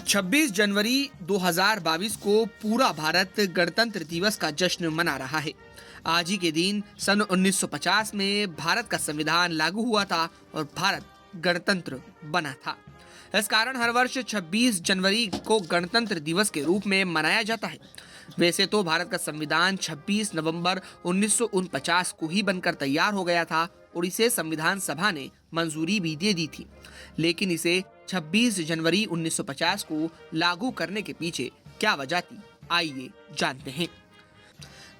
26 जनवरी 2022 को पूरा भारत गणतंत्र दिवस का जश्न मना रहा है। आज ही के दिन सन 1950 में भारत का संविधान लागू हुआ था और भारत गणतंत्र बना था। इस कारण हर वर्ष 26 जनवरी को गणतंत्र दिवस के रूप में मनाया जाता है। वैसे तो भारत का संविधान 26 नवंबर 1949 को ही बनकर तैयार हो गया था और इसे संविधान सभा ने मंजूरी भी दे दी थी, लेकिन इसे 26 जनवरी 1950 को लागू करने के पीछे क्या वजह थी, आइए जानते हैं।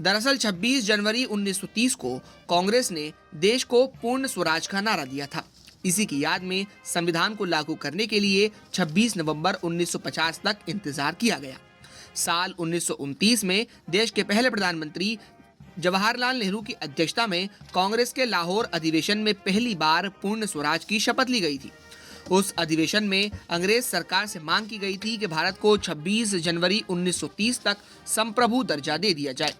दरअसल 26 जनवरी 1930 को कांग्रेस ने देश को पूर्ण स्वराज का नारा दिया था। इसी की याद में संविधान को लागू करने के लिए 26 नवंबर 1950 तक इंतजार किया गया। साल 1929 में देश के पहले प्रधानमंत्री जवाहरलाल नेहरू की अध्यक्षता में कांग्रेस के लाहौर अधिवेशन में पहली बार पूर्ण स्वराज की शपथ ली गई थी। उस अधिवेशन में अंग्रेज सरकार से मांग की गई थी कि भारत को 26 जनवरी 1930 तक संप्रभु दर्जा दे दिया जाए।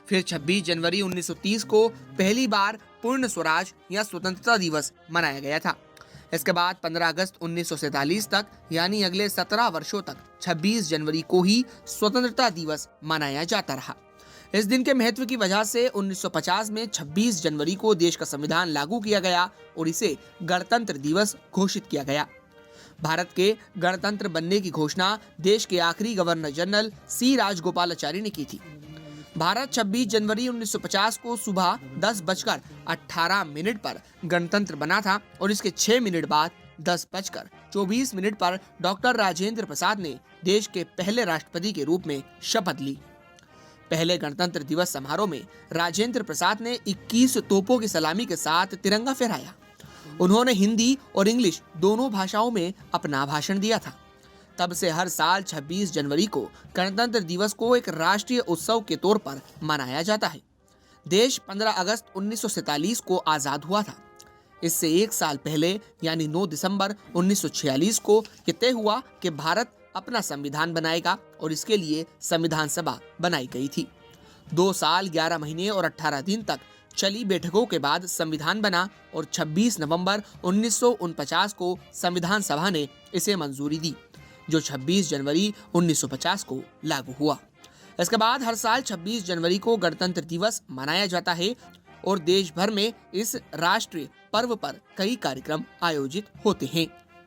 फिर 26 जनवरी 1930 को पहली बार पूर्ण स्वराज या स्वतंत्रता दिवस मनाया गया था। इसके बाद 15 अगस्त 1947 तक यानी अगले 17 वर्षों तक 26 जनवरी को ही स्वतंत्रता दिवस मनाया जाता रहा। इस दिन के महत्व की वजह से 1950 में 26 जनवरी को देश का संविधान लागू किया गया और इसे गणतंत्र दिवस घोषित किया गया। भारत के गणतंत्र बनने की घोषणा देश के आखिरी गवर्नर जनरल सी राजगोपालाचारी ने की थी। भारत 26 जनवरी 1950 को सुबह 10:18 पर गणतंत्र बना था और इसके 6 मिनट बाद 10:24 पर डॉक्टर राजेंद्र प्रसाद ने देश के पहले राष्ट्रपति के रूप में शपथ ली। पहले गणतंत्र दिवस समारोह में राजेंद्र प्रसाद ने 21 तोपों की सलामी के साथ तिरंगा फहराया। उन्होंने हिंदी और इंग्लिश दोनों भाषाओं में अपना भाषण दिया था। तब से हर साल 26 जनवरी को गणतंत्र दिवस को एक राष्ट्रीय उत्सव के तौर पर मनाया जाता है। देश 15 अगस्त 1947 को आजाद हुआ था। इससे एक साल पहले यानी 9 दिसंबर 1946 को यह तय हुआ कि भारत अपना संविधान बनाएगा और इसके लिए संविधान सभा बनाई गई थी। 2 साल 11 महीने और 18 दिन तक चली बैठकों के बाद संविधान बना और 26 नवंबर 1949 को संविधान सभा ने इसे मंजूरी दी, जो 26 जनवरी 1950 को लागू हुआ। इसके बाद हर साल 26 जनवरी को गणतंत्र दिवस मनाया जाता है और देश भर में इस राष्ट्रीय पर्व पर कई कार्यक्रम आयोजित होते हैं।